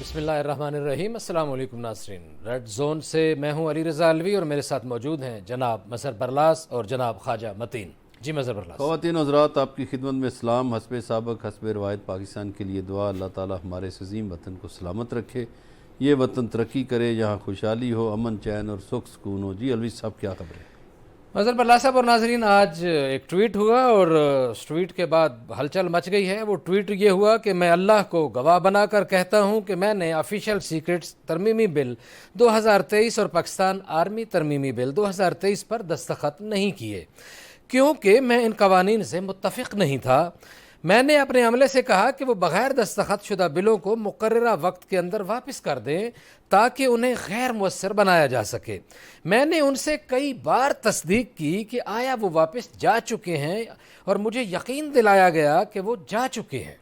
بسم اللہ الرحمن الرحیم۔ السلام علیکم ناظرین، ریڈ زون سے میں ہوں علی رضا الوی اور میرے ساتھ موجود ہیں جناب مظہر برلاس اور جناب خواجہ متین۔ جی مظہر برلاس۔ خواتین و حضرات، آپ کی خدمت میں اسلام حسب سابق حسب روایت پاکستان کے لیے دعا۔ اللہ تعالی ہمارے اس عظیم وطن کو سلامت رکھے، یہ وطن ترقی کرے، یہاں خوشحالی ہو، امن چین اور سکھ سکون ہو۔ جی الوی صاحب کیا خبر ہے؟ مظہر برلاس صاحب اور ناظرین، آج ایک ٹویٹ ہوا اور اس ٹویٹ کے بعد ہلچل مچ گئی ہے۔ وہ ٹویٹ یہ ہوا کہ میں اللہ کو گواہ بنا کر کہتا ہوں کہ میں نے آفیشیل سیکرٹس ترمیمی بل 2023 اور پاکستان آرمی ترمیمی بل 2023 پر دستخط نہیں کیے کیونکہ میں ان قوانین سے متفق نہیں تھا۔ میں نے اپنے عملے سے کہا کہ وہ بغیر دستخط شدہ بلوں کو مقررہ وقت کے اندر واپس کر دیں تاکہ انہیں غیر مؤثر بنایا جا سکے۔ میں نے ان سے کئی بار تصدیق کی کہ آیا وہ واپس جا چکے ہیں اور مجھے یقین دلایا گیا کہ وہ جا چکے ہیں،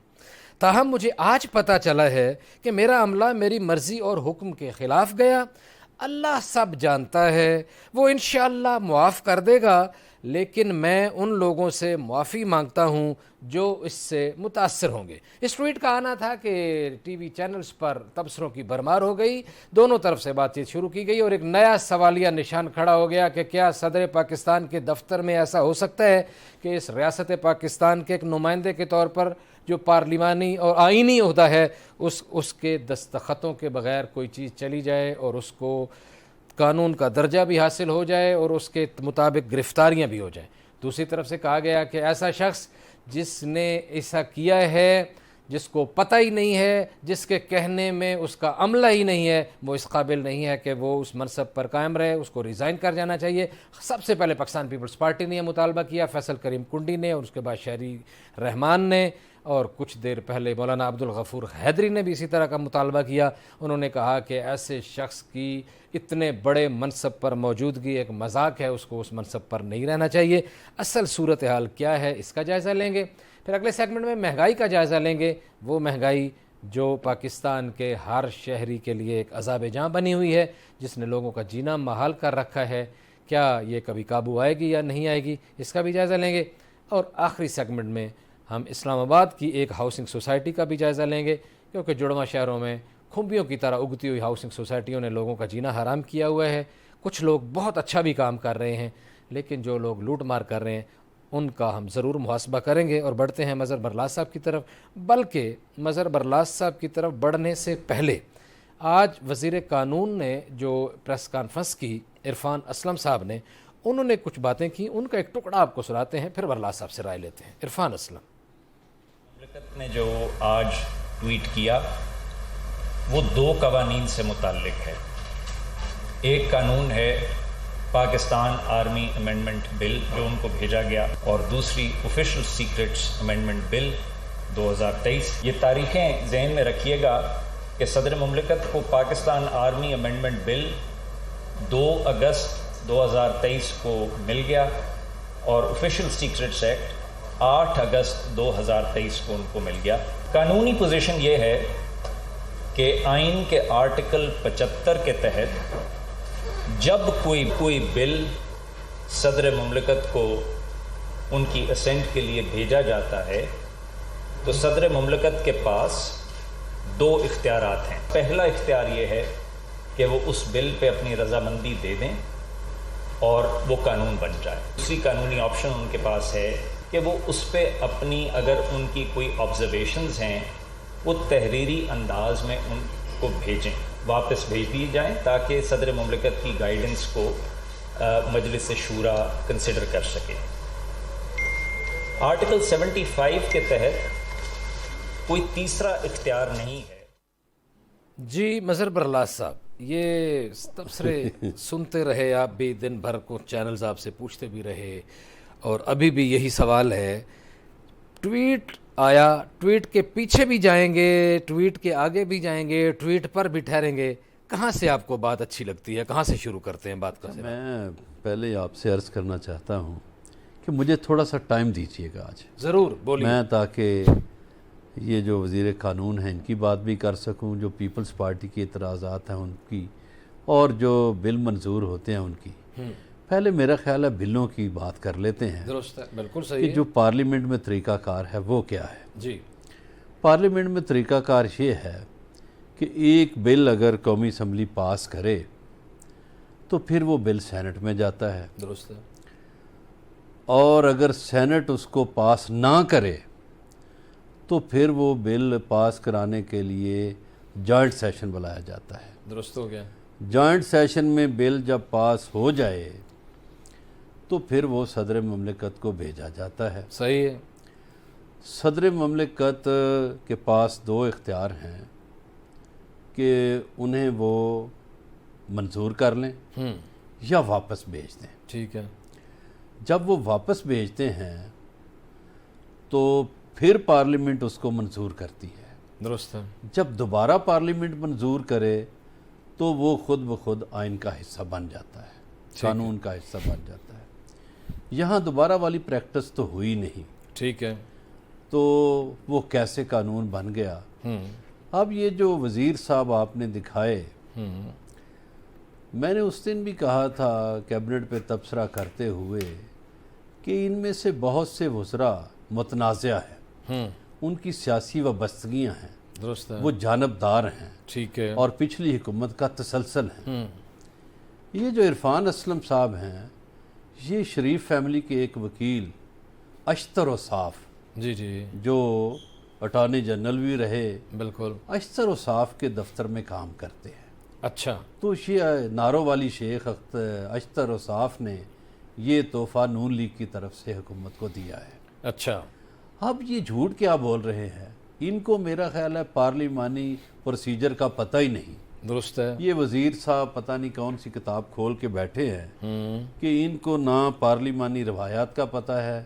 تاہم مجھے آج پتہ چلا ہے کہ میرا عملہ میری مرضی اور حکم کے خلاف گیا۔ اللہ سب جانتا ہے، وہ انشاءاللہ معاف کر دے گا، لیکن میں ان لوگوں سے معافی مانگتا ہوں جو اس سے متاثر ہوں گے۔ اس ٹویٹ کا آنا تھا کہ ٹی وی چینلز پر تبصروں کی بھرمار ہو گئی، دونوں طرف سے بات چیت شروع کی گئی اور ایک نیا سوالیہ نشان کھڑا ہو گیا کہ کیا صدر پاکستان کے دفتر میں ایسا ہو سکتا ہے کہ اس ریاست پاکستان کے ایک نمائندے کے طور پر جو پارلیمانی اور آئینی عہدہ ہے اس کے دستخطوں کے بغیر کوئی چیز چلی جائے اور اس کو قانون کا درجہ بھی حاصل ہو جائے اور اس کے مطابق گرفتاریاں بھی ہو جائیں۔ دوسری طرف سے کہا گیا کہ ایسا شخص جس نے ایسا کیا ہے، جس کو پتہ ہی نہیں ہے، جس کے کہنے میں اس کا عملہ ہی نہیں ہے، وہ اس قابل نہیں ہے کہ وہ اس منصب پر قائم رہے، اس کو ریزائن کر جانا چاہیے۔ سب سے پہلے پاکستان پیپلز پارٹی نے یہ مطالبہ کیا، فیصل کریم کنڈی نے، اور اس کے بعد شہری رحمان نے، اور کچھ دیر پہلے مولانا عبدالغفور حیدری نے بھی اسی طرح کا مطالبہ کیا۔ انہوں نے کہا کہ ایسے شخص کی اتنے بڑے منصب پر موجودگی ایک مذاق ہے، اس کو اس منصب پر نہیں رہنا چاہیے۔ اصل صورتحال کیا ہے اس کا جائزہ لیں گے۔ پھر اگلے سیگمنٹ میں مہنگائی کا جائزہ لیں گے، وہ مہنگائی جو پاکستان کے ہر شہری کے لیے ایک عذاب جاں بنی ہوئی ہے، جس نے لوگوں کا جینا محال کر رکھا ہے۔ کیا یہ کبھی قابو آئے گی یا نہیں آئے گی، اس کا بھی جائزہ لیں گے۔ اور آخری سیگمنٹ میں ہم اسلام آباد کی ایک ہاؤسنگ سوسائٹی کا بھی جائزہ لیں گے، کیونکہ جڑواں شہروں میں کھمبیوں کی طرح اگتی ہوئی ہاؤسنگ سوسائٹیوں نے لوگوں کا جینا حرام کیا ہوا ہے۔ کچھ لوگ بہت اچھا بھی کام کر رہے ہیں، لیکن جو لوگ لوٹ مار کر رہے ہیں ان کا ہم ضرور محاسبہ کریں گے۔ اور بڑھتے ہیں مظہر برلاس صاحب کی طرف، بلکہ مظہر برلاس صاحب کی طرف بڑھنے سے پہلے آج وزیر قانون نے جو پریس کانفرنس کی، عرفان اسلم صاحب نے، انہوں نے کچھ باتیں کی، ان کا ایک ٹکڑا آپ کو سناتے ہیں، پھر برلاس صاحب سے رائے لیتے ہیں۔ عرفان اسلم مملکت نے جو آج ٹویٹ کیا وہ دو قوانین سے متعلق ہے۔ ایک قانون ہے پاکستان آرمی امینڈمنٹ بل جو ان کو بھیجا گیا، اور دوسری آفیشیل سیکرٹس امینڈمنٹ بل 2023۔ یہ تاریخیں ذہن میں رکھیے گا کہ صدر مملکت کو پاکستان آرمی امینڈمنٹ بل 2 اگست 2023 کو مل گیا اور آفیشیل سیکرٹس ایکٹ 8 اگست 2023 کو ان کو مل گیا۔ قانونی پوزیشن یہ ہے کہ آئین کے آرٹیکل 75 کے تحت جب کوئی بل صدر مملکت کو ان کی اسینٹ کے لیے بھیجا جاتا ہے تو صدر مملکت کے پاس 2 اختیارات ہیں۔ پہلا اختیار یہ ہے کہ وہ اس بل پہ اپنی رضامندی دے دیں اور وہ قانون بن جائے۔ دوسری قانونی آپشن ان کے پاس ہے کہ وہ اس پہ اپنی، اگر ان کی کوئی آبزرویشنز ہیں، وہ تحریری انداز میں ان کو بھیجیں، واپس بھیج دی جائیں تاکہ صدر مملکت کی گائیڈنس کو مجلس شورا کنسیڈر کر سکے۔ آرٹیکل 75 کے تحت کوئی تیسرا اختیار نہیں ہے۔ جی مظہر برلاس صاحب، یہ تبصرے سنتے رہے آپ بھی، دن بھر کو چینلز آپ سے پوچھتے بھی رہے اور ابھی بھی یہی سوال ہے۔ ٹویٹ آیا، ٹویٹ کے پیچھے بھی جائیں گے، ٹویٹ کے آگے بھی جائیں گے، ٹویٹ پر بھی ٹھہریں گے، کہاں سے آپ کو بات اچھی لگتی ہے، کہاں سے شروع کرتے ہیں بات کا؟ میں پہلے آپ سے عرض کرنا چاہتا ہوں کہ مجھے تھوڑا سا ٹائم دیجیے گا آج، ضرور بولیے، میں تاکہ یہ جو وزیر قانون ہیں ان کی بات بھی کر سکوں، جو پیپلز پارٹی کی اعتراضات ہیں ان کی، اور جو بل منظور ہوتے ہیں ان کی۔ پہلے میرا خیال ہے بلوں کی بات کر لیتے ہیں۔ درست ہے، بالکل صحیح کہ ہے۔ جو پارلیمنٹ میں طریقہ کار ہے وہ کیا ہے؟ جی، پارلیمنٹ میں طریقہ کار یہ ہے کہ ایک بل اگر قومی اسمبلی پاس کرے تو پھر وہ بل سینٹ میں جاتا ہے، درست ہے، اور اگر سینٹ اس کو پاس نہ کرے تو پھر وہ بل پاس کرانے کے لیے جوائنٹ سیشن بلایا جاتا ہے۔ درست ہو گیا، جوائنٹ سیشن میں بل جب پاس ہو جائے تو پھر وہ صدر مملکت کو بھیجا جاتا ہے۔ صحیح ہے، صدر مملکت کے پاس دو اختیار ہیں کہ انہیں وہ منظور کر لیں یا واپس بھیج دیں۔ ٹھیک ہے، جب وہ واپس بھیجتے ہیں تو پھر پارلیمنٹ اس کو منظور کرتی ہے۔ درست ہے، جب دوبارہ پارلیمنٹ منظور کرے تو وہ خود بخود آئین کا حصہ بن جاتا ہے، قانون کا حصہ بن جاتا ہے۔ یہاں دوبارہ والی پریکٹس تو ہوئی نہیں، ٹھیک ہے، تو وہ کیسے قانون بن گیا؟ اب یہ جو وزیر صاحب آپ نے دکھائے، میں نے اس دن بھی کہا تھا کیبنٹ پہ تبصرہ کرتے ہوئے کہ ان میں سے بہت سے وزراء متنازع ہیں، ان کی سیاسی وابستگیاں ہیں، درست ہے، وہ جانبدار ہیں ٹھیک ہے، اور پچھلی حکومت کا تسلسل ہے۔ یہ جو عرفان اسلم صاحب ہیں، یہ شریف فیملی کے ایک وکیل اشتر و صاف، جی جی، جو اٹارنی جنرل بھی رہے، بالکل، اشتر و صاف کے دفتر میں کام کرتے ہیں۔ اچھا، تو یہ نارو والی شیخ اشتر و صاف نے یہ تحفہ نون لیگ کی طرف سے حکومت کو دیا ہے۔ اچھا، اب یہ جھوٹ کیا بول رہے ہیں؟ ان کو میرا خیال ہے پارلیمانی پروسیجر کا پتہ ہی نہیں۔ درست ہے، یہ وزیر صاحب پتہ نہیں کون سی کتاب کھول کے بیٹھے ہیں کہ ان کو نہ پارلیمانی روایات کا پتہ ہے،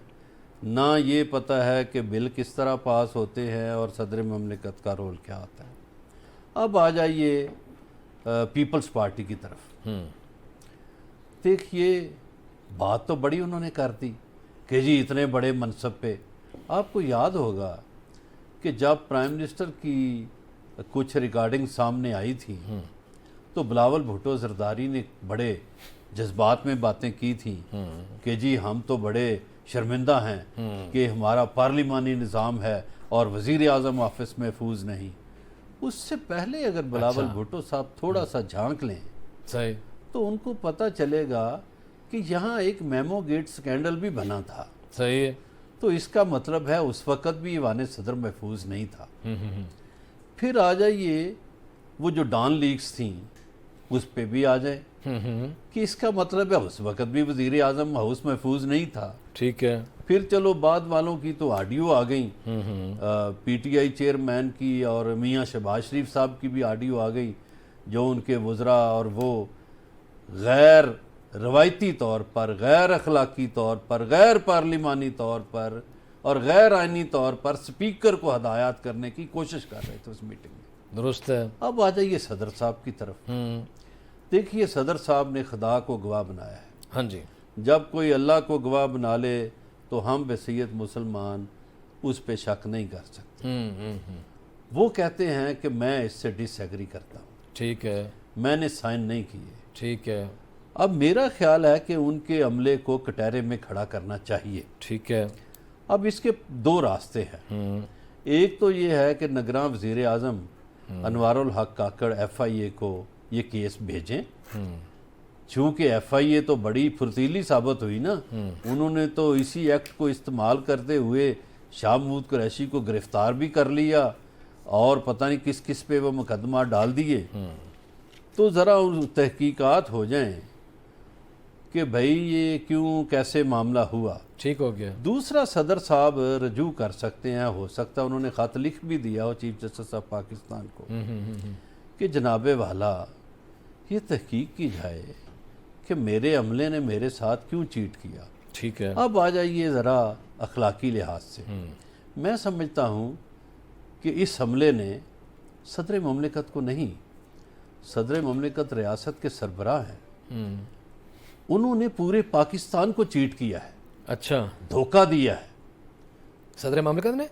نہ یہ پتہ ہے کہ بل کس طرح پاس ہوتے ہیں اور صدر مملکت کا رول کیا ہوتا ہے۔ اب آ جائیے پیپلز پارٹی کی طرف۔ دیکھیے، بات تو بڑی انہوں نے کر دی کہ جی اتنے بڑے منصب پہ۔ آپ کو یاد ہوگا کہ جب پرائم منسٹر کی کچھ ریکارڈنگ سامنے آئی تھی تو بلاول بھٹو زرداری نے بڑے جذبات میں باتیں کی تھیں کہ جی ہم تو بڑے شرمندہ ہیں کہ ہمارا پارلیمانی نظام ہے اور وزیر اعظم آفس محفوظ نہیں۔ اس سے پہلے اگر بلاول بھٹو صاحب تھوڑا سا جھانک لیں صحیح، تو ان کو پتہ چلے گا کہ یہاں ایک میمو گیٹ سکینڈل بھی بنا تھا۔ صحیح ہے، تو اس کا مطلب ہے اس وقت بھی ایوان صدر محفوظ نہیں تھا۔ پھر آ جائیے وہ جو ڈان لیگز تھیں اس پہ بھی آ جائے کہ اس کا مطلب ہے اس وقت بھی وزیر اعظم ہاؤس محفوظ نہیں تھا۔ ٹھیک ہے، پھر چلو بعد والوں کی تو آڈیو آ گئیں، پی ٹی آئی چیئرمین کی اور میاں شہباز شریف صاحب کی بھی آڈیو آ گئی، جو ان کے وزراء اور وہ غیر روایتی طور پر، غیر اخلاقی طور پر، غیر پارلیمانی طور پر اور غیر آئینی طور پر سپیکر کو ہدایات کرنے کی کوشش کر رہے تھے اس میٹنگ میں۔ درست ہے، اب آ جائیے صدر صاحب کی طرف۔ دیکھیے صدر صاحب نے خدا کو گواہ بنایا ہے۔ ہاں جی، جب کوئی اللہ کو گواہ بنا لے تو ہم بحیثیت مسلمان اس پہ شک نہیں کر سکتے۔ وہ کہتے ہیں کہ میں اس سے ڈس ایگری کرتا ہوں، ٹھیک ہے، میں نے سائن نہیں کیے۔ ٹھیک ہے، اب میرا خیال ہے کہ ان کے عملے کو کٹہرے میں کھڑا کرنا چاہیے۔ ٹھیک ہے، اب اس کے دو راستے ہیں۔ ایک تو یہ ہے کہ نگراں وزیر اعظم انوار الحق کاکڑ ایف آئی اے کو یہ کیس بھیجیں، چونکہ ایف آئی اے تو بڑی پھرتیلی ثابت ہوئی نا، انہوں نے تو اسی ایکٹ کو استعمال کرتے ہوئے شاہ محمود قریشی کو گرفتار بھی کر لیا اور پتہ نہیں کس کس پہ وہ مقدمہ ڈال دیے۔ تو ذرا تحقیقات ہو جائیں کہ بھئی یہ کیوں کیسے معاملہ ہوا۔ ٹھیک ہو گیا، دوسرا صدر صاحب رجوع کر سکتے ہیں، ہو سکتا ہے انہوں نے خط لکھ بھی دیا ہو چیف جسٹس آف پاکستان کو کہ جناب والا یہ تحقیق کی جائے کہ میرے عملے نے میرے ساتھ کیوں چیٹ کیا۔ ٹھیک ہے، اب آ جائیے ذرا اخلاقی لحاظ سے۔ میں سمجھتا ہوں کہ اس حملے نے صدر مملکت کو نہیں، صدر مملکت ریاست کے سربراہ ہیں، انہوں نے پورے پاکستان کو چیٹ کیا ہے، اچھا، دھوکہ دیا ہے صدر مملکت نے،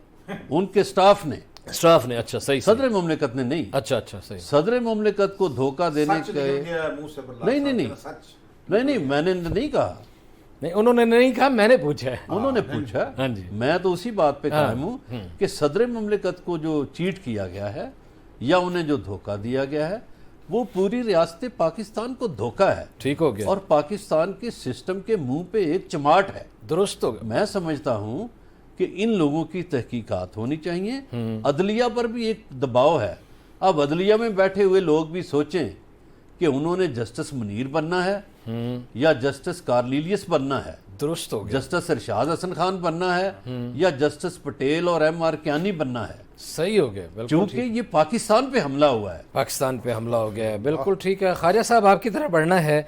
ان کے سٹاف نے، اسٹاف نے، اچھا صحیح، صدر مملکت نے نہیں۔ اچھا اچھا صحیح، صدر مملکت کو دھوکہ دینے کے نہیں میں نے نہیں کہا، نہیں انہوں نے نہیں کہا، میں نے پوچھا ہے، انہوں نے پوچھا۔ ہاں جی، میں تو اسی بات پہ قائم ہوں کہ صدر مملکت کو جو چیٹ کیا گیا ہے یا انہیں جو دھوکہ دیا گیا ہے وہ پوری ریاست پاکستان کو دھوکہ ہے، ٹھیک ہو گیا، اور پاکستان کے سسٹم کے منہ پہ ایک چماٹ ہے۔ درست ہو گیا۔ میں سمجھتا ہوں کہ ان لوگوں کی تحقیقات ہونی چاہیے۔ عدلیہ پر بھی ایک دباؤ ہے۔ اب عدلیہ میں بیٹھے ہوئے لوگ بھی سوچیں کہ انہوں نے جسٹس منیر بننا ہے یا جسٹس کارلیلیس بننا ہے، درست ہو گیا، جسٹس ارشاد حسن خان بننا ہے یا جسٹس پٹیل اور ایم آر کیانی بننا ہے، صحیح ہو گیا، بالکل چونکہ یہ پاکستان پہ حملہ ہوا ہے۔ پاکستان پہ حملہ ہو گیا ہے، بالکل ٹھیک ہے۔ خواجہ صاحب آپ کی طرح بڑھنا ہے،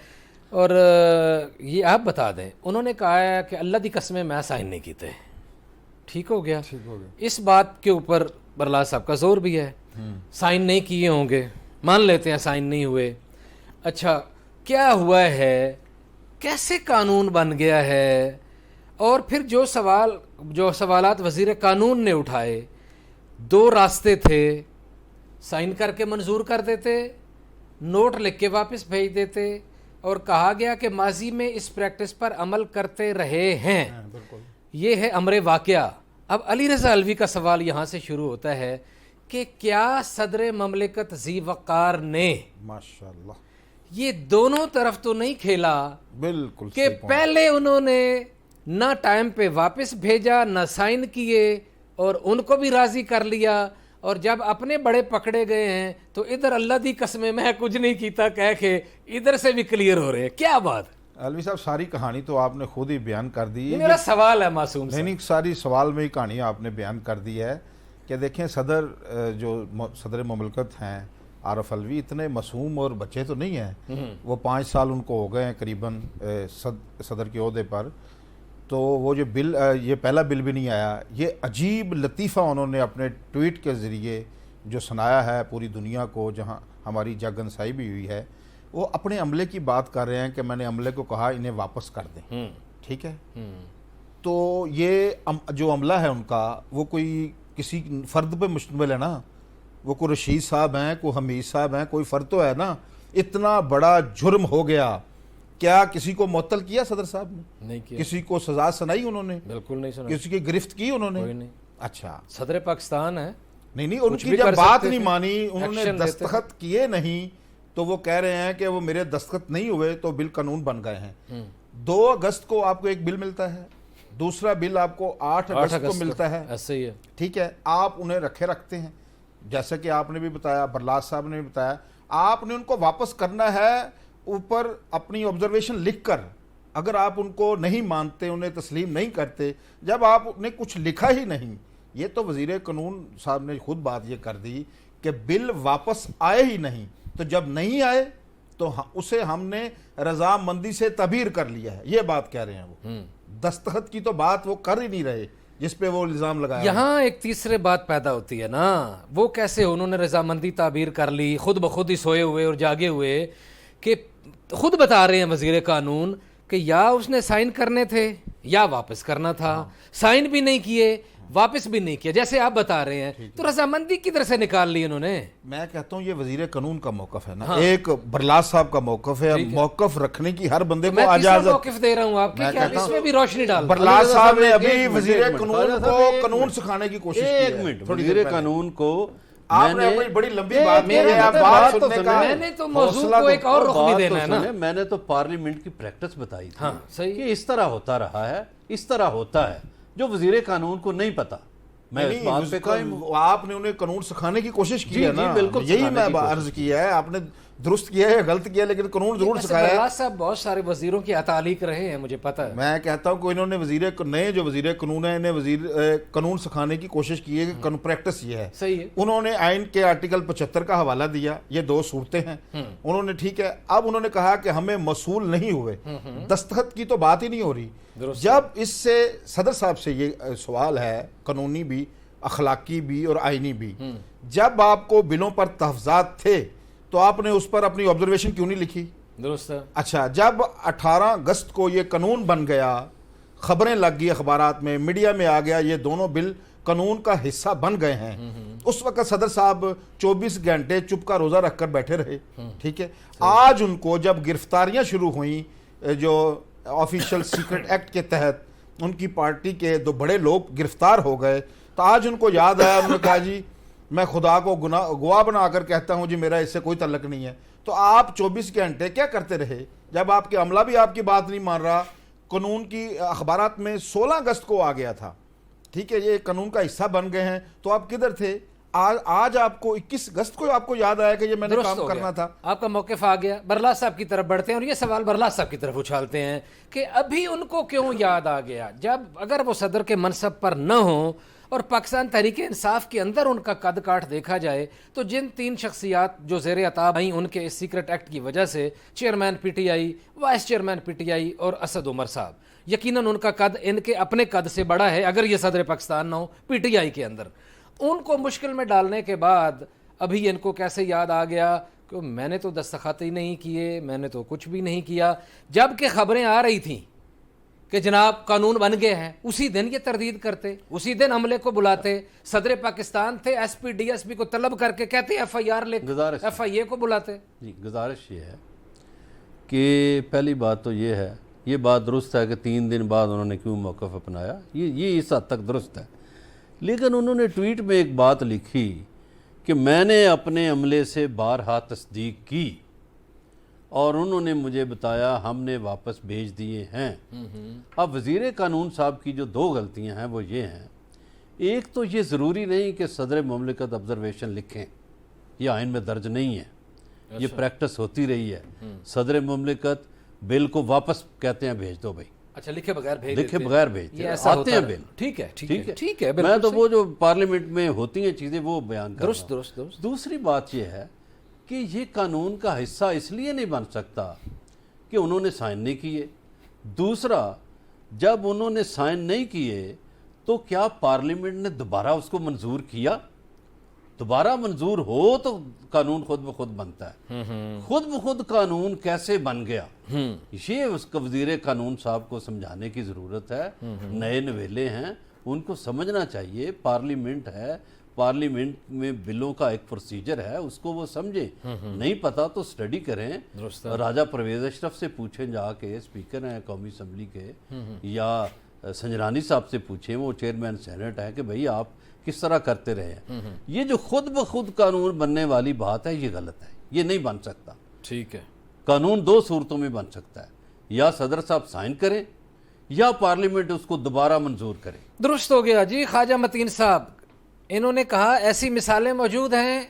اور یہ آپ بتا دیں، انہوں نے کہا ہے کہ اللہ دی قسمیں میں سائن نہیں کیتے، ٹھیک ہو گیا، اس بات کے اوپر برلاس صاحب کا زور بھی ہے، سائن نہیں کیے ہوں گے، مان لیتے ہیں سائن نہیں ہوئے، اچھا کیا ہوا ہے، کیسے قانون بن گیا ہے، اور پھر جو سوالات وزیر قانون نے اٹھائے، دو راستے تھے، سائن کر کے منظور کر دیتے، نوٹ لکھ کے واپس بھیج دیتے، اور کہا گیا کہ ماضی میں اس پریکٹس پر عمل کرتے رہے ہیں، یہ ہے امر واقعہ۔ اب علی رضا علوی کا سوال یہاں سے شروع ہوتا ہے کہ کیا صدر مملکت ذی وقار نے ماشاءاللہ یہ دونوں طرف تو نہیں کھیلا بالکل کہ پہلے انہوں نے نہ ٹائم پہ واپس بھیجا، نہ سائن کیے، اور ان کو بھی راضی کر لیا، اور جب اپنے بڑے پکڑے گئے ہیں تو ادھر اللہ دی قسمیں میں کچھ نہیں کیتا کہہ کے ادھر سے بھی کلیئر ہو رہے ہیں۔ کیا بات؟ علوی صاحب ساری کہانی تو آپ نے خود ہی بیان کر دی یہ میرا سوال ہے معصوم سے۔ نہیں ساری سوال میں ہی کہانی آپ نے بیان کر دی ہے کہ دیکھیں صدر مملکت ہیں عارف علوی اتنے معصوم اور بچے تو نہیں ہیں، وہ 5 سال ان کو ہو گئے ہیں قریباً صدر کے عہدے پر، تو وہ جو بل یہ پہلا بل بھی نہیں آیا، یہ عجیب لطیفہ انہوں نے اپنے ٹویٹ کے ذریعے جو سنایا ہے پوری دنیا کو، جہاں ہماری جگ انسائی بھی ہوئی ہے، وہ اپنے عملے کی بات کر رہے ہیں کہ میں نے عملے کو کہا انہیں واپس کر دیں، ٹھیک ہے، تو یہ جو عملہ ہے ان کا وہ کوئی کسی فرد پہ مشتمل ہے نا، وہ کوئی رشید صاحب ہیں، کوئی حمید صاحب ہیں، کوئی فرد تو ہے نا۔ اتنا بڑا جرم ہو گیا، کیا کسی کو معطل کیا صدر صاحب نے؟ نہیں کیا، کسی کو سزا سنائی انہوں نے؟ بالکل نہیں سنا، کسی کی گرفت کی انہوں نے؟ کوئی نہیں۔ اچھا صدر پاکستان ہے، نہیں ان کچھ کی بھی جب کر بات سکتے نہیں تھے، مانی، انہوں نے ایکشن لیتے دستخط کیے نہیں، تو وہ کہہ رہے ہیں کہ وہ میرے دستخط نہیں ہوئے تو بل قانون بن گئے ہیں۔ 2 اگست کو آپ کو ایک بل ملتا ہے، دوسرا بل آپ کو 8 اگست کو ملتا ہے، ایسے ہی ہے، ٹھیک ہے، آپ انہیں رکھتے ہیں، جیسا کہ آپ نے بھی بتایا، برلاس صاحب نے بھی بتایا، آپ نے ان کو واپس کرنا ہے اوپر اپنی آبزرویشن لکھ کر۔ اگر آپ ان کو نہیں مانتے، انہیں تسلیم نہیں کرتے، جب آپ نے کچھ لکھا ہی نہیں، یہ تو وزیر قانون صاحب نے خود بات یہ کر دی کہ بل واپس آئے ہی نہیں، تو جب نہیں آئے تو اسے ہم نے رضامندی سے تعبیر کر لیا ہے، یہ بات کہہ رہے ہیں وہ۔ دستخط کی تو بات وہ کر ہی نہیں رہے جس پہ وہ الزام لگایا۔ یہاں ایک تیسرے بات پیدا ہوتی ہے نا، وہ کیسے انہوں نے رضامندی تعبیر کر لی، خود بخود ہی سوئے ہوئے اور جاگے ہوئے، کہ خود بتا رہے ہیں وزیر قانون کہ یا اس نے سائن کرنے تھے یا واپس کرنا تھا، سائن بھی نہیں کیے، واپس بھی نہیں کیا، جیسے آپ بتا رہے ہیں، تو رضامندی کدھر سے نکال لی انہوں نے؟ میں کہتا ہوں یہ وزیر قانون کا موقف ہے نا، ایک برلاس صاحب کا موقف ہے، موقف رکھنے کی ہر بندے کو میں تیسرا اجازت۔ موقف دے رہا ہوں آپ کی، کیا اس میں بھی روشنی ڈال؟ برلاس صاحب نے ابھی وزیر قانون کو قانون سکھانے کی کوشش کی ہے۔ ایک منٹ، وزیر قانون کو آپ نے اپنی بڑی لمبی بات کی ہے، آپ بات سننے کا، میں نے تو موضوع کو ایک اور رخ بھی دینا ہے نا۔ میں نے تو پارلیمنٹ کی پریکٹس بتائی تھی صحیح، کہ اس طرح ہوتا رہا ہے، اس طرح ہوتا ہے، جو وزیر قانون کو نہیں پتا۔ میں اس بات پہ قائم ہوں۔ آپ نے انہیں قانون سکھانے کی کوشش کی ہے نا، بالکل یہی میں عرض کیا ہے، آپ نے درست کیا ہے، غلط کیا، لیکن قانون ضرور سکھایا ہے۔ برلاس صاحب بہت سارے وزیروں کی تعلیق رہے ہیں، مجھے پتا ہے۔ میں کہتا ہوں کہ انہوں نے نئے جو وزیر قانون ہیں، انہیں وزیر قانون سکھانے کی کوشش کی ہے کہ پریکٹس یہ ہے۔ صحیح ہے، انہوں نے آئین کے آرٹیکل 75 کا حوالہ دیا، یہ 2 صورتیں ہیں، انہوں نے ٹھیک ہے، اب انہوں نے کہا کہ ہمیں موصول نہیں ہوئے، دستخط کی تو بات ہی نہیں ہو رہی۔ جب اس سے صدر صاحب سے یہ سوال ہے، قانونی بھی، اخلاقی بھی اور آئینی بھی، جب آپ کو بلوں پر تحفظات تھے تو آپ نے اس پر اپنی آبزرویشن کیوں نہیں لکھی؟ درست ہے۔ اچھا، جب 18 اگست کو یہ قانون بن گیا، خبریں لگ گئی اخبارات میں، میڈیا میں آ گیا، یہ دونوں بل قانون کا حصہ بن گئے ہیں، اس وقت صدر صاحب 24 گھنٹے چپ کا روزہ رکھ کر بیٹھے رہے، ٹھیک ہے۔ آج ان کو جب گرفتاریاں شروع ہوئیں جو آفیشل سیکرٹ ایکٹ کے تحت، ان کی پارٹی کے 2 بڑے لوگ گرفتار ہو گئے، تو آج ان کو یاد آیا، انہوں نے کہا جی میں خدا کو گواہ بنا کر کہتا ہوں جی میرا اس سے کوئی تعلق نہیں ہے. تو آپ 24 گھنٹے کیا کرتے رہے جب آپ کے عملہ بھی آپ کی بات نہیں مان رہا؟ قانون کی اخبارات میں 16 اگست کو آ گیا تھا, ٹھیک ہے, یہ قانون کا حصہ بن گئے ہیں, تو آپ کدھر تھے؟ آج آپ کو 21 اگست کو آپ کو یاد آیا کہ یہ میں نے کام کرنا تھا. آپ کا موقف آ گیا. برلاس صاحب کی طرف بڑھتے ہیں اور یہ سوال برلاس صاحب کی طرف اچھالتے ہیں کہ ابھی ان کو کیوں یاد آ گیا جب اگر وہ صدر کے منصب پر نہ ہوں اور پاکستان تحریک انصاف کے اندر ان کا قد کاٹ دیکھا جائے تو جن 3 شخصیات جو زیر عطاب آئیں ان کے اس سیکرٹ ایکٹ کی وجہ سے, chairman P T I, vice chairman P T I اور اسد عمر صاحب, یقیناً ان کا قد ان کے اپنے قد سے بڑا ہے اگر یہ صدر پاکستان نہ ہو پی ٹی آئی کے اندر. ان کو مشکل میں ڈالنے کے بعد ابھی ان کو کیسے یاد آ گیا کہ میں نے تو دستخط ہی نہیں کیے, میں نے تو کچھ بھی نہیں کیا, جب کہ خبریں آ رہی تھیں کہ جناب قانون بن گئے ہیں, اسی دن یہ تردید کرتے, اسی دن عملے کو بلاتے. صدر پاکستان تھے, S P D S P کو طلب کر کے کہتے ایف آئی آر لے, ایف آئی اے کو بلاتے. جی گزارش یہ ہے کہ پہلی بات تو یہ ہے, یہ بات درست ہے کہ 3 دن بعد انہوں نے کیوں موقف اپنایا, یہ اس حد تک درست ہے, لیکن انہوں نے ٹویٹ میں ایک بات لکھی کہ میں نے اپنے عملے سے بارہا تصدیق کی اور انہوں نے مجھے بتایا ہم نے واپس بھیج دیے ہیں. اب وزیر قانون صاحب کی جو 2 غلطیاں ہیں وہ یہ ہیں, ایک تو یہ ضروری نہیں کہ صدر مملکت آبزرویشن لکھیں, یہ آئین میں درج نہیں ہے, یہ پریکٹس ہوتی رہی ہے. صدر مملکت بل کو واپس کہتے ہیں بھیج دو بھائی, اچھا لکھے بغیر بھیج لکھے بغیر بھیجتے ہیں, آتے ہیں بل. ٹھیک ہے ٹھیک ہے, میں تو وہ جو پارلیمنٹ میں ہوتی ہیں چیزیں وہ بیان کر رہا ہوں. دوسری بات یہ ہے کہ یہ قانون کا حصہ اس لیے نہیں بن سکتا کہ انہوں نے سائن نہیں کیے. دوسرا, جب انہوں نے سائن نہیں کیے تو کیا پارلیمنٹ نے دوبارہ اس کو منظور کیا؟ دوبارہ منظور ہو تو قانون خود بخود بنتا ہے. خود بخود قانون کیسے بن گیا, یہ اس کا وزیر قانون صاحب کو سمجھانے کی ضرورت ہے. نئے نویلے ہیں, ان کو سمجھنا چاہیے, پارلیمنٹ ہے, پارلیمنٹ میں بلوں کا ایک پروسیجر ہے, اس کو وہ سمجھیں. نہیں پتا تو سٹڈی کریں, راجہ پرویز اشرف سے پوچھیں جا کے, اسپیکر ہیں قومی اسمبلی کے, یا سنجرانی صاحب سے پوچھیں, وہ چیئرمین سینٹ ہے, کہ بھئی آپ کس طرح کرتے رہے ہیں. یہ جو خود بخود قانون بننے والی بات ہے یہ غلط ہے, یہ نہیں بن سکتا. ٹھیک ہے, قانون 2 صورتوں میں بن سکتا ہے, یا صدر صاحب سائن کریں یا پارلیمنٹ اس کو دوبارہ منظور کرے. درست ہو گیا. جی خواجہ متین صاحب, انہوں نے کہا ایسی مثالیں موجود ہیں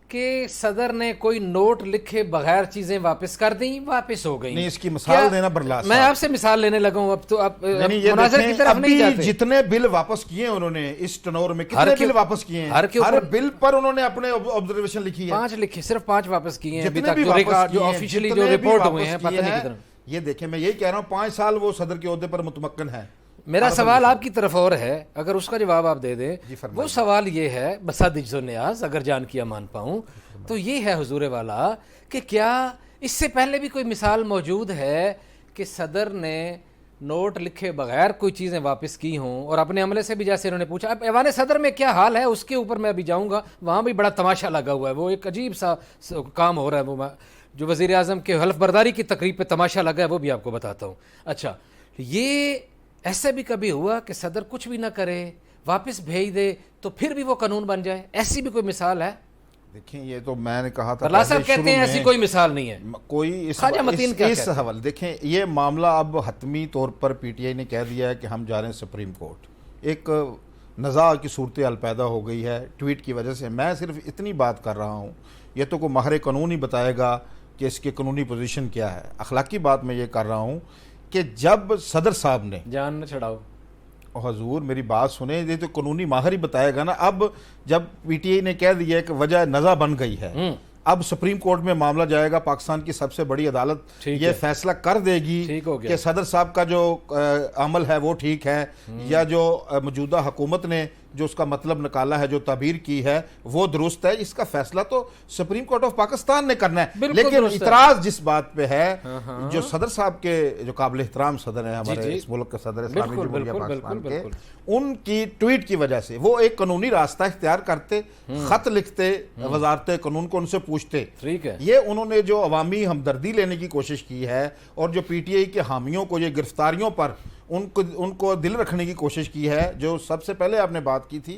کہ صدر نے کوئی نوٹ لکھے بغیر چیزیں واپس کر دیں, واپس ہو گئی. نہیں, اس کی مثال دینا برلاس میں آپ سے مثال لینے لگا ہوں, اب تو آپ مناظر کی طرف نہیں جاتے. جتنے بل واپس کیے انہوں نے اس ٹنور میں, کتنے بل واپس کیے ہیں؟ ہر بل پر انہوں نے اپنے آبزرویشن لکھی ہے. 5 لکھی, صرف 5 واپس کیے ہیں ابھی جتنے تک, بھی واپس جو آفیشلی جو رپورٹ ہوئے ہیں پتہ نہیں کتنے. یہ دیکھیں, میں یہی کہہ رہا ہوں 5 سال وہ صدر کے عہدے پر متمکن ہے. میرا سوال آپ کی طرف اور ہے, اگر اس کا جواب آپ دے دیں. وہ سوال یہ ہے بسادج و نیاز, اگر جان کیا مان پاؤں, تو یہ ہے حضور والا کہ کیا اس سے پہلے بھی کوئی مثال موجود ہے کہ صدر نے نوٹ لکھے بغیر کوئی چیزیں واپس کی ہوں اور اپنے عملے سے بھی, جیسے انہوں نے پوچھا. اب ایوان صدر میں کیا حال ہے اس کے اوپر میں ابھی جاؤں گا, وہاں بھی بڑا تماشا لگا ہوا ہے, وہ ایک عجیب سا کام ہو رہا ہے. وہ جو وزیر اعظم کے حلف برداری کی تقریب پہ تماشا لگا ہے وہ بھی آپ کو بتاتا ہوں. اچھا, یہ ایسے بھی کبھی ہوا کہ صدر کچھ بھی نہ کرے, واپس بھیج دے تو پھر بھی وہ قانون بن جائے؟ ایسی بھی کوئی مثال ہے؟ دیکھیں, یہ تو میں نے کہا تھا برلاس صاحب کہتے ہیں ایسی کوئی مثال نہیں ہے. کوئی اس حوالے دیکھیں, یہ معاملہ اب حتمی طور پر پی ٹی آئی نے کہہ دیا ہے کہ ہم جا رہے ہیں سپریم کورٹ. ایک نزاع کی صورتحال پیدا ہو گئی ہے ٹویٹ کی وجہ سے. میں صرف اتنی بات کر رہا ہوں, یہ تو کوئی ماہر قانون ہی بتائے گا کہ اس کی قانونی پوزیشن کیا ہے. اخلاقی بات میں یہ کر رہا ہوں کہ جب صدر صاحب نے, جان نہ چھڑاؤ حضور میری بات سنیں, یہ تو قانونی ماہر ہی بتائے گا نا. اب جب پی ٹی آئی نے کہہ دیا کہ وجہ نزاع بن گئی ہے, اب سپریم کورٹ میں معاملہ جائے گا, پاکستان کی سب سے بڑی عدالت یہ فیصلہ کر دے گی کہ صدر صاحب کا جو عمل ہے وہ ٹھیک ہے, یا جو موجودہ حکومت نے جو اس کا مطلب نکالا ہے, جو تعبیر کی ہے وہ درست ہے. اس کا فیصلہ تو سپریم کورٹ آف پاکستان نے کرنا ہے. لیکن اعتراض جس بات پہ ہے, جو صدر صاحب کے جو قابل احترام صدر ہیں ہمارے اس ملک کے صدر اسلامی جمہوریہ پاکستان کے, ان کی ٹویٹ کی وجہ سے وہ ایک قانونی راستہ اختیار کرتے, خط لکھتے وزارت قانون کو, ان سے پوچھتے. یہ انہوں نے جو عوامی ہمدردی لینے کی کوشش کی ہے اور جو پی ٹی آئی کے حامیوں کو یہ گرفتاریوں پر ان کو دل رکھنے کی کوشش کی ہے, جو سب سے پہلے آپ نے بات کی تھی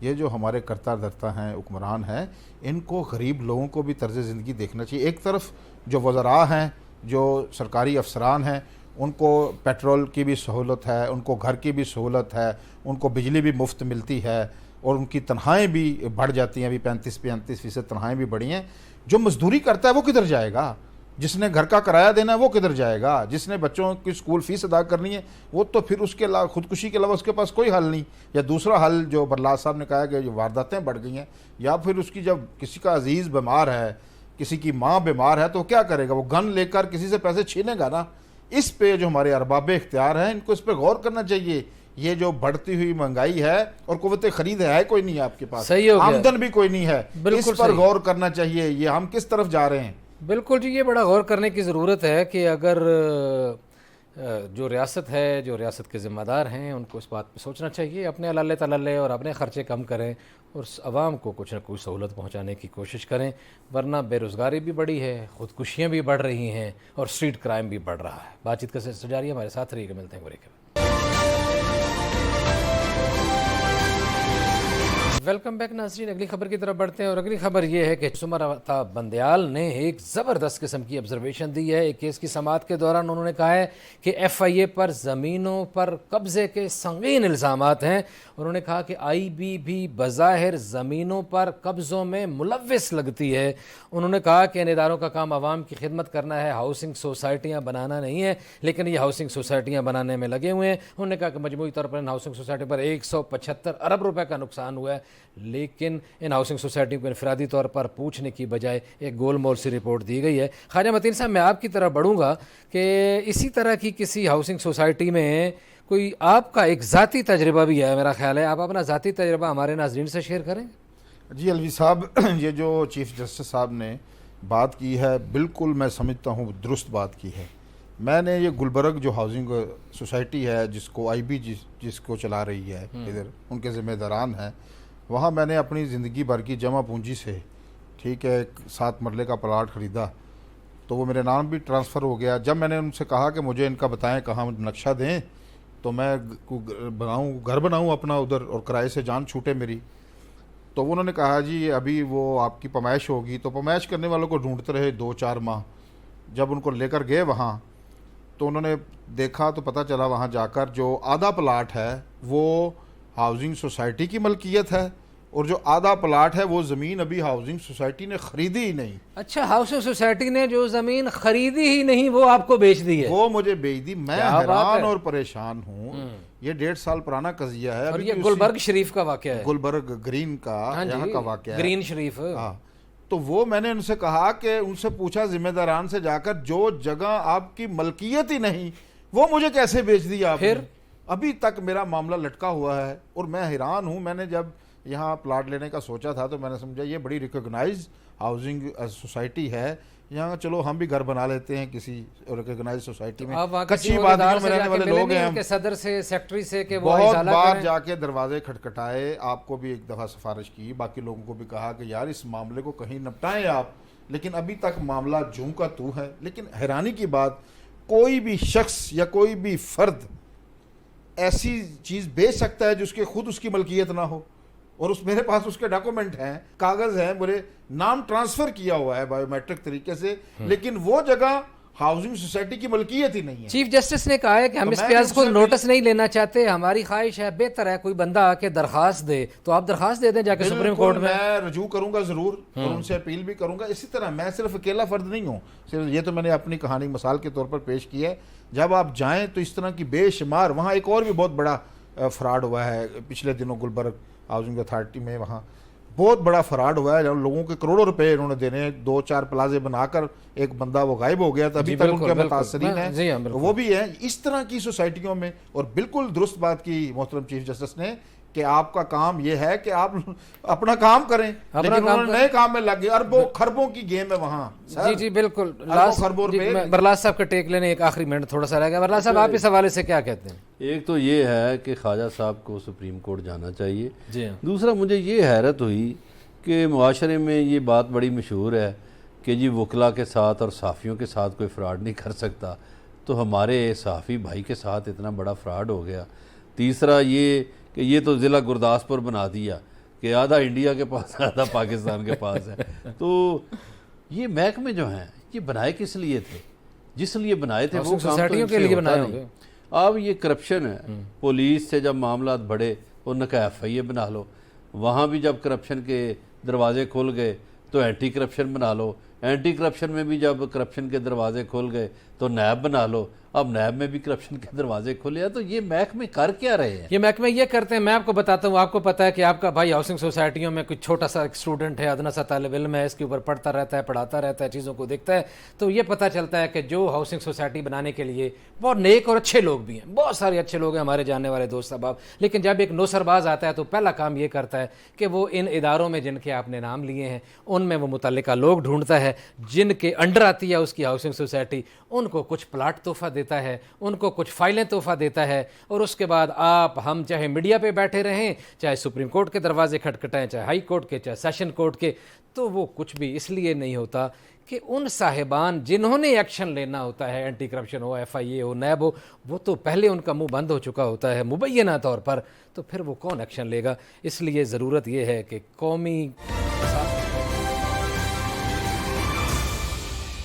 یہ جو ہمارے کرتا دھرتا ہیں حکمران ہیں، ان کو غریب لوگوں کو بھی طرز زندگی دیکھنا چاہیے۔ ایک طرف جو وزراء ہیں، جو سرکاری افسران ہیں، ان کو پیٹرول کی بھی سہولت ہے، ان کو گھر کی بھی سہولت ہے، ان کو بجلی بھی مفت ملتی ہے، اور ان کی تنخواہیں بھی بڑھ جاتی ہیں، ابھی 35% تنخواہیں بھی بڑھی ہیں۔ جو مزدوری کرتا ہے وہ کدھر جائے گا؟ جس نے گھر کا کرایہ دینا ہے وہ کدھر جائے گا؟ جس نے بچوں کی اسکول فیس ادا کرنی ہے وہ تو پھر اس کے علاوہ خودکشی کے علاوہ اس کے پاس کوئی حل نہیں۔ یا دوسرا حل جو برلاس صاحب نے کہا کہ جو وارداتیں بڑھ گئی ہیں، یا پھر اس کی جب کسی کا عزیز بیمار ہے، کسی کی ماں بیمار ہے، تو کیا کرے گا؟ وہ گن لے کر کسی سے پیسے چھینے گا نا۔ اس پہ جو ہمارے ارباب اختیار ہیں، ان کو اس پہ غور کرنا چاہیے۔ یہ جو بڑھتی ہوئی مہنگائی ہے اور قوت خرید ہے کوئی نہیں ہے آپ کے پاس، صحیح ہو گیا، آمدن بھی کوئی نہیں ہے، بالکل اس پر صحیح، غور کرنا چاہیے۔ یہ ہم کس طرف جا رہے ہیں؟ بالکل جی، یہ بڑا غور کرنے کی ضرورت ہے کہ اگر جو ریاست ہے، جو ریاست کے ذمہ دار ہیں، ان کو اس بات پہ سوچنا چاہیے، اپنے علالے تلالے اور اپنے خرچے کم کریں اور عوام کو کچھ نہ کچھ سہولت پہنچانے کی کوشش کریں، ورنہ بے روزگاری بھی بڑی ہے، خودکشیاں بھی بڑھ رہی ہیں اور اسٹریٹ کرائم بھی بڑھ رہا ہے۔ بات چیت کا سلسلہ جاری ہے، ہمارے ساتھ رہیے گا، ملتے ہیں بریک کے بعد۔ ویلکم بیک ناظرین، اگلی خبر کی طرف بڑھتے ہیں، اور اگلی خبر یہ ہے کہ سمر آفتاب بندیال نے ایک زبردست قسم کی آبزرویشن دی ہے۔ ایک کیس کی سماعت کے دوران انہوں نے کہا ہے کہ ایف آئی اے پر زمینوں پر قبضے کے سنگین الزامات ہیں۔ انہوں نے کہا کہ آئی بی بھی بظاہر زمینوں پر قبضوں میں ملوث لگتی ہے۔ انہوں نے کہا کہ ان اداروں کا کام عوام کی خدمت کرنا ہے، ہاؤسنگ سوسائٹیاں بنانا نہیں ہے، لیکن یہ ہاؤسنگ سوسائٹیاں بنانے میں لگے ہوئے ہیں۔ انہوں نے کہا کہ مجموعی طور پر ان ہاؤسنگ سوسائٹی پر 175 ارب روپے کا نقصان ہوا ہے، لیکن ان ہاؤسنگ سوسائٹیوں کو انفرادی طور پر پوچھنے کی بجائے ایک گول مول سی رپورٹ دی گئی ہے۔ خواجہ متین صاحب، میں آپ کی طرف بڑھوں گا کہ اسی طرح کی کسی ہاؤسنگ سوسائٹی میں کوئی آپ کا ایک ذاتی تجربہ بھی ہے، میرا خیال ہے آپ اپنا ذاتی تجربہ ہمارے ناظرین سے شیئر کریں۔ جی الوی صاحب، یہ جو چیف جسٹس صاحب نے بات کی ہے بالکل میں سمجھتا ہوں درست بات کی ہے۔ میں نے یہ گلبرگ جو ہاؤسنگ سوسائٹی ہے، جس کو آئی بی جس کو چلا رہی ہے ادھر، ان کے ذمہ داران ہیں، وہاں میں نے اپنی زندگی بھر کی جمع پونجی سے ٹھیک ہے 7 مرلے کا پلاٹ خریدا، تو وہ میرے نام بھی ٹرانسفر ہو گیا۔ جب میں نے ان سے کہا کہ مجھے ان کا بتائیں کہاں نقشہ دیں تو میں گھر بناؤں اپنا ادھر اور کرائے سے جان چھوٹے میری، تو انہوں نے کہا جی ابھی وہ آپ کی پیمائش ہوگی، تو پیمائش کرنے والوں کو ڈھونڈتے رہے 2-4 ماہ۔ جب ان کو لے کر گئے وہاں تو انہوں نے دیکھا تو پتہ چلا وہاں جا کر جو آدھا پلاٹ ہے وہ ہاؤسنگ سوسائٹی کی ملکیت ہے، اور جو آدھا پلاٹ ہے وہ زمین ابھی ہاؤسنگ سوسائٹی نے خریدی ہی نہیں۔ اچھا، ہاؤسنگ سوسائٹی نے جو زمین خریدی ہی نہیں وہ آپ کو بیچ دی ہے؟ وہ مجھے بیچ دی۔ میں حیران اور پریشان ہوں، یہ 1.5 سال پرانا قضیہ ہے، اور یہ گلبرگ شریف کا واقعہ ہے، گلبرگ گرین کا یہاں کا واقعہ ہے، گرین شریف۔ ہاں، تو وہ میں نے ان سے کہا کہ ان سے پوچھا ذمہ داران سے جا کر، جو جگہ آپ کی ملکیت ہی نہیں وہ مجھے کیسے بیچ دی آپ نے؟ ابھی تک میرا معاملہ لٹکا ہوا ہے اور میں حیران ہوں۔ میں نے جب یہاں پلاٹ لینے کا سوچا تھا تو میں نے سمجھا یہ بڑی ریکگنائز ہاؤسنگ سوسائٹی ہے، یہاں چلو ہم بھی گھر بنا لیتے ہیں کسی ریکگنائز سوسائٹی میں، کچی بادیوں میں رہنے والے لوگ ہیں ہم۔ صدر سے، سیکٹری سے کہ وہ بہت بار جا کے دروازے کھٹکھٹائے، آپ کو بھی ایک دفعہ سفارش کی، باقی لوگوں کو بھی کہا کہ یار اس معاملے کو کہیں نپٹائیں آپ، لیکن ابھی تک معاملہ جوں کا تو ہے۔ لیکن حیرانی کی بات، کوئی بھی شخص یا کوئی بھی فرد ایسی چیز بیچ سکتا ہے جس کے خود اس کی ملکیت نہ ہو، اور میرے پاس اس کے ڈاکومنٹ ہیں، کاغذ ہیں، میرے نام ٹرانسفر کیا ہوا ہے بایو میٹرک طریقے سے، لیکن وہ جگہ ہاؤسنگ سوسائٹی کی ملکیت ہی نہیں ہے۔ چیف جسٹس نے کہا ہے کہ ہم اس پہ آج خود نوٹس نہیں لینا چاہتے، ہماری خواہش ہے بہتر ہے کوئی بندہ آ کے درخواست دے، تو آپ درخواست دے دیں جا کے سپریم کورٹ میں۔ میں رجوع کروں گا ضرور اور ان سے اپیل بھی کروں گا۔ اسی طرح میں صرف اکیلا فرد نہیں ہوں، صرف یہ تو میں نے اپنی کہانی مثال کے طور پر پیش کی ہے۔ جب آپ جائیں تو اس طرح کی بے شمار، وہاں ایک اور بھی بہت بڑا فراڈ ہوا ہے پچھلے دنوں گلبرگ ہاؤسنگ اتھارٹی میں، وہاں بہت بڑا فراڈ ہوا ہے، جب لوگوں کے کروڑوں روپے انہوں نے دینے ہیں، 2-4 پلازے بنا کر ایک بندہ وہ غائب ہو گیا تھا، ابھی تک ان کے متاثرین ہیں، وہ بھی ہیں اس طرح کی سوسائٹیوں میں۔ اور بالکل درست بات کی محترم چیف جسٹس نے کہ آپ کا کام یہ ہے کہ آپ اپنا کام کریں، لیکن انہوں نے نئے کام میں لگ گئے، اربوں خربوں کی گیم ہے وہاں۔ جی جی بالکل، برلاس صاحب کا ٹیک لینے ایک آخری منٹ تھوڑا سا رہ گیا، برلاس صاحب آپ اس حوالے سے کیا کہتے ہیں؟ ایک تو یہ ہے کہ خواجہ صاحب کو سپریم کورٹ جانا چاہیے، جی، دوسرا مجھے یہ حیرت ہوئی کہ معاشرے میں یہ بات بڑی مشہور ہے کہ جی وکلا کے ساتھ اور صحافیوں کے ساتھ کوئی فراڈ نہیں کر سکتا، تو ہمارے صحافی بھائی کے ساتھ اتنا بڑا فراڈ ہو گیا۔ تیسرا یہ کہ یہ تو ضلع گرداسپور بنا دیا، کہ آدھا انڈیا کے پاس ہے آدھا پاکستان کے پاس ہے. تو یہ محکمے جو ہیں یہ بنائے کس لیے تھے؟ جس لیے بنائے تھے وہ کام تو سوسائٹیوں کے لیے بنائے ہوں گے. اب یہ کرپشن ہے. پولیس سے جب معاملات بڑھے انہوں نے کہا ایف آئی اے بنا لو. وہاں بھی جب کرپشن کے دروازے کھل گئے تو اینٹی کرپشن بنا لو. اینٹی کرپشن میں بھی جب کرپشن کے دروازے کھل گئے تو نیب بنا لو. اب نیب میں بھی کرپشن کے دروازے کھلے ہیں. تو یہ محکمے کر کیا رہے ہیں؟ یہ محکمے یہ کرتے ہیں، میں آپ کو بتاتا ہوں. آپ کو پتہ ہے کہ آپ کا بھائی ہاؤسنگ سوسائٹیوں میں کوئی چھوٹا سا اسٹوڈنٹ ہے، ادنا سا طالب علم ہے، اس کے اوپر پڑھتا رہتا ہے، پڑھاتا رہتا ہے، چیزوں کو دیکھتا ہے، تو یہ پتہ چلتا ہے کہ جو ہاؤسنگ سوسائٹی بنانے کے لیے بہت نیک اور اچھے لوگ بھی ہیں، بہت سارے اچھے لوگ ہیں ہمارے جاننے والے دوست احباب، لیکن جب ایک نوسرباز آتا ہے تو پہلا کام یہ کرتا ہے کہ وہ ان اداروں میں جن کے آپ نے نام لیے ہیں ان میں وہ متعلقہ لوگ ڈھونڈتا ہے جن کے انڈر آتی ہے اس کی ہاؤسنگ سوسائٹی. ان کو کچھ پلاٹ تحفہ دیتا ہے، ان کو کچھ فائلیں تحفہ دیتا ہے، اور اس کے بعد آپ ہم چاہے میڈیا پہ بیٹھے رہیں، چاہے سپریم کورٹ کے دروازے کھٹکھٹائیں، چاہے ہائی کورٹ کے، چاہے سیشن کورٹ کے، تو وہ کچھ بھی اس لیے نہیں ہوتا کہ ان صاحبان جنہوں نے ایکشن لینا ہوتا ہے، اینٹی کرپشن ہو، ایف آئی اے ہو، نیب ہو، وہ تو پہلے ان کا منہ بند ہو چکا ہوتا ہے مبینہ طور پر. تو پھر وہ کون ایکشن لے گا؟ اس لیے ضرورت یہ ہے کہ قومی